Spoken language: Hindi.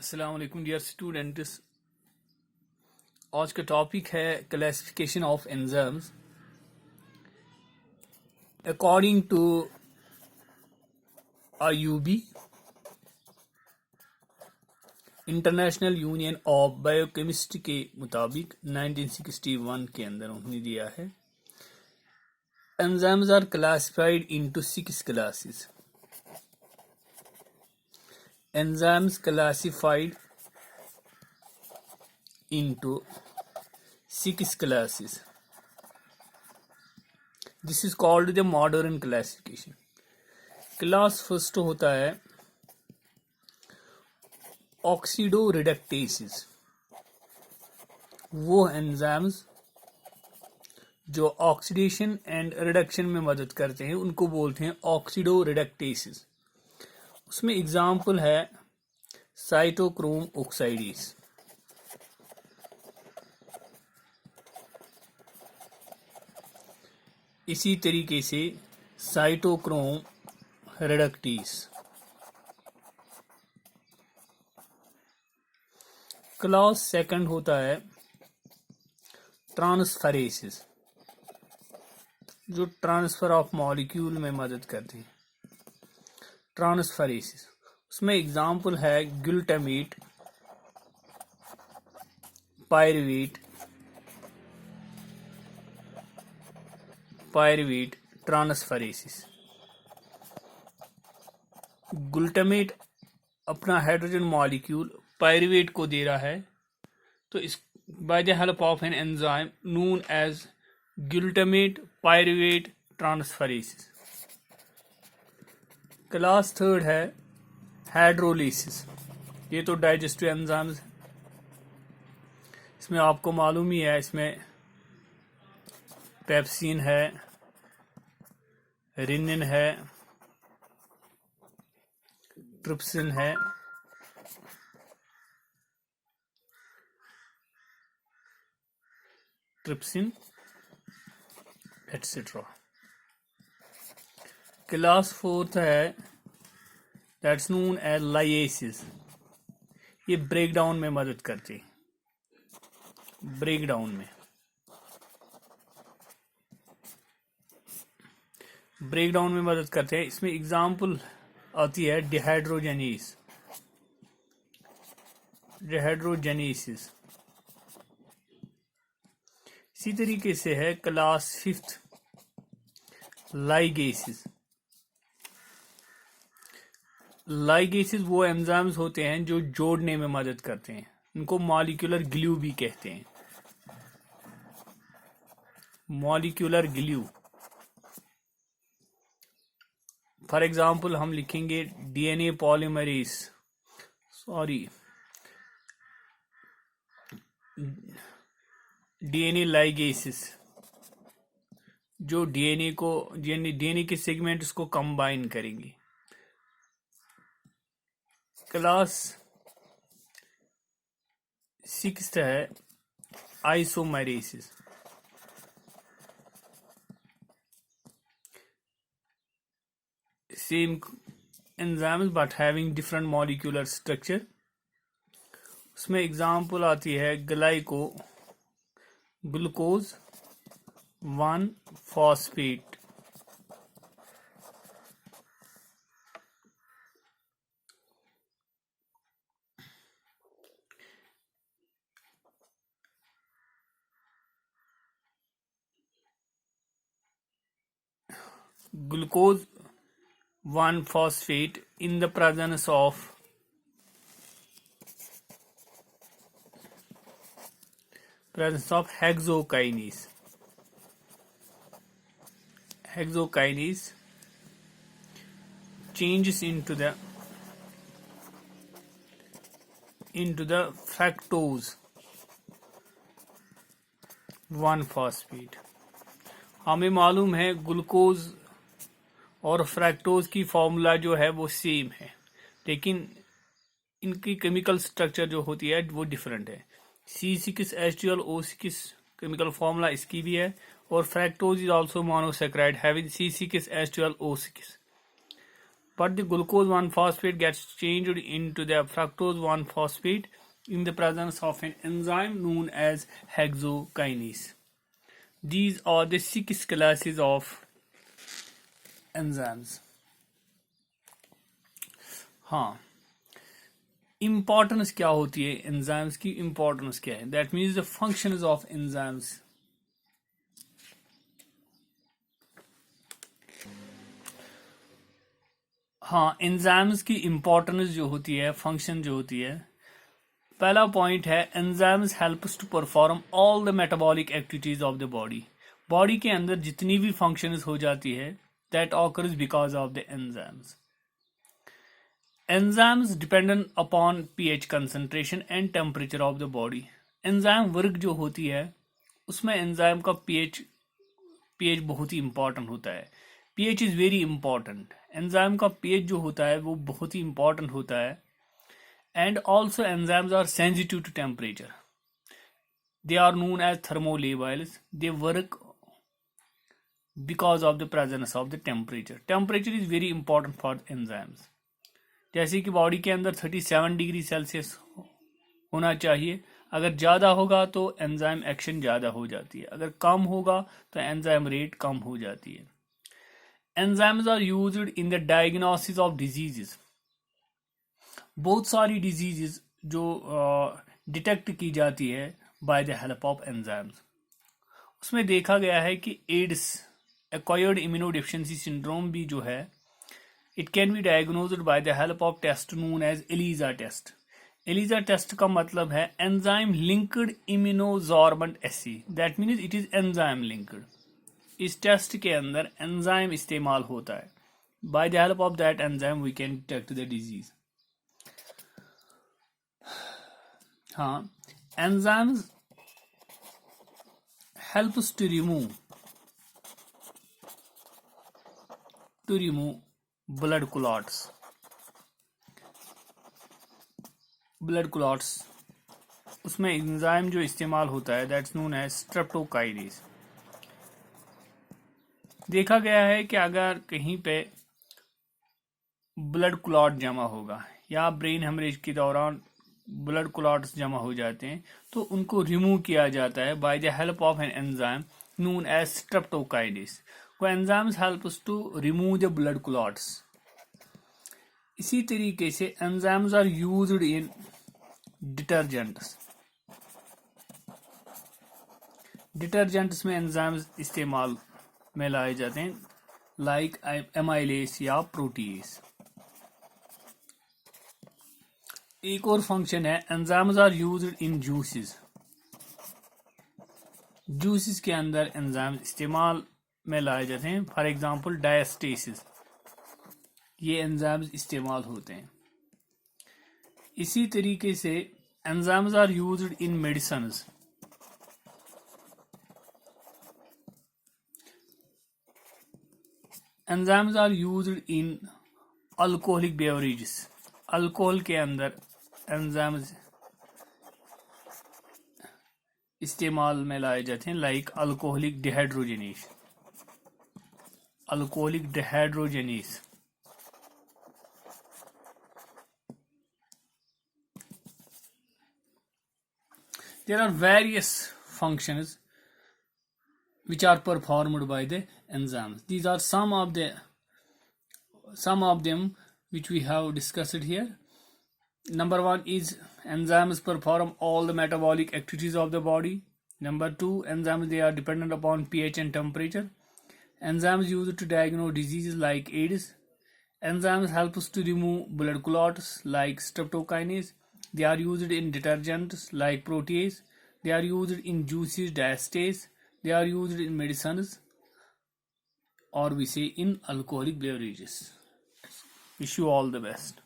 अस्सलाम वालेकुम डियर स्टूडेंट्स। आज का टॉपिक है classification of enzymes according to IUB international union of biochemistry के मुताबिक 1961 के अंदर उन्होंने दिया है। Enzymes are classified into 6 classes. Enzymes classified into 6 classes. This is called the modern classification. Class first होता है ऑक्सीडोरिडक्टेसेस। वो एंजाइम्स जो ऑक्सीडेशन एंड रिडक्शन में मदद करते हैं उनको बोलते हैं ऑक्सीडोरिडक्टेसेस। उसमें एग्जाम्पल है साइटोक्रोम ऑक्साइडेज। इसी तरीके से साइटोक्रोम रिडक्टेस। क्लास सेकंड होता है ट्रांसफरेसेस, जो ट्रांसफर ऑफ मॉलिक्यूल में मदद करते हैं। ट्रांसफरेसेस उसमें एग्जाम्पल है ग्लूटामेट, पायरुवेट ट्रांसफरेसेस। ग्लूटामेट अपना हाइड्रोजन मॉलिक्यूल पायरुवेट को दे रहा है, तो इस by the help of an enzyme known as glutamate pyruvate transferases. Class third है हाइड्रोलिसिस। ये तो डाइजेस्टिव एंजाइम्स, इसमें आपको मालूम ही है, इसमें पेप्सिन है, रिनिन है, ट्रिप्सिन है, एटसेट्रा। क्लास फोर्थ है दैट्स नोन एज लाइएसिस। ये ब्रेकडाउन में मदद करते, ब्रेकडाउन में मदद करते हैं। इसमें एग्जाम्पल आती है डिहाइड्रोजेनेसिस। इसी तरीके से है क्लास फिफ्थ लाइगेसिस। लाइगेसिस वो एंजाइम्स होते हैं जो जोड़ने में मदद करते हैं, इनको मॉलिक्यूलर ग्लू भी कहते हैं। मॉलिक्यूलर ग्लू, फॉर एग्जाम्पल हम लिखेंगे डीएनए पॉलीमरेज, डीएनए लाइगेसिस, जो डीएनए के सेगमेंट्स को कंबाइन करेंगे। क्लास सिक्स्थ है isomerases. Same enzymes but having different molecular structure. उसमें एग्जाम्पल आती है glucose 1 phosphate. Glucose 1 phosphate in the presence of hexokinase. Hexokinase changes into the fructose 1 phosphate। हमें मालूम है ग्लूकोज और फ्रैक्टोज की फॉर्मूला जो है वो सेम है, लेकिन इनकी केमिकल स्ट्रक्चर जो होती है वो डिफरेंट है। C6H12O6 केमिकल फॉर्मूला इसकी भी है, और fructose is also monosaccharide having C6H12O6। but the glucose 1-phosphate gets changed into the fructose 1-phosphate in the presence of an enzyme known as hexokinase. These are the 6 classes of enzymes. हाँ, इम्पोर्टेंस क्या होती है एंजाइम्स की? इम्पोर्टेंस क्या है? That means the functions of enzymes. हाँ, एंजाइम्स की इम्पोर्टेंस जो होती है, फंक्शन जो होती है, पहला पॉइंट है enzymes helps to perform all the metabolic activities of the body. Body के अंदर जितनी भी फंक्शंस हो जाती है that occurs because of the enzymes. Enzymes dependent upon pH concentration and temperature of the body. Enzyme work जो होती है उसमें एंजाइम का पीएच बहुत ही इंपॉर्टेंट होता है. PH is very important. Enzyme का पीएच जो होता है वो बहुत ही इंपॉर्टेंट होता है. And also enzymes are sensitive to temperature. They are known as thermolabiles. They work because of the presence of the temperature. Temperature is very important for enzymes. जैसे कि बॉडी के अंदर 37 डिग्री सेल्सियस होना चाहिए. अगर ज़्यादा होगा तो एंजाइम एक्शन ज़्यादा हो जाती है, अगर कम होगा तो एंजाइम रेट कम हो जाती है. Enzymes are used in the diagnosis of diseases. बहुत सारी डिजीजेस जो डिटेक्ट की जाती है by the help of enzymes. उसमें देखा गया है कि एड्स, एक्वायर्ड इम्यूनोडेफिशिएंसी सिंड्रोम भी जो है, it can be diagnosed by the help of test known as ELISA test. ELISA test का मतलब है enzyme linked immunosorbent assay. That means it is enzyme linked. इस टेस्ट के अंदर एंजाइम इस्तेमाल होता है. By the help of that enzyme we can detect the disease. हाँ, enzymes helps to remove blood clots. blood clots उसमें एंजाइम जो इस्तेमाल होता है दैट्स नोन एज स्ट्रेप्टोकाइनेज. देखा गया है कि अगर कहीं पे ब्लड क्लॉट जमा होगा या ब्रेन हेमरेज के दौरान ब्लड क्लॉट्स जमा हो जाते हैं तो उनको रिमूव किया जाता है by the help of an enzyme known as streptokinase. वो enzymes helps to remove the blood clots. इसी तरीके से enzymes are used in detergents. Detergents में एंजाइम्स इस्तेमाल में लाए जाते हैं लाइक एमाइलेस या प्रोटीएस. एक और फंक्शन है enzymes are used in juices. Juices के अंदर एंजाइम्स इस्तेमाल में लाए जाते हैं. फॉर एग्जांपल डायस्टेसिस, ये एंजाइम्स इस्तेमाल होते हैं. इसी तरीके से enzymes are used in medicines. Enzymes are used in alcoholic beverages. Alcohol के अंदर एंजाइम्स इस्तेमाल में लाए जाते हैं like alcoholic dehydrogenase. Alcoholic dehydrogenase. There are various functions which are performed by the enzymes. These are some of them which we have discussed here. Number 1 is enzymes perform all the metabolic activities of the body. Number 2, enzymes, they are dependent upon pH and temperature. Enzymes used to diagnose diseases like AIDS. Enzymes help us to remove blood clots like streptokinase. They are used in detergents like protease. They are used in juices, diastase. They are used in medicines, or we say in alcoholic beverages. Wish you all the best.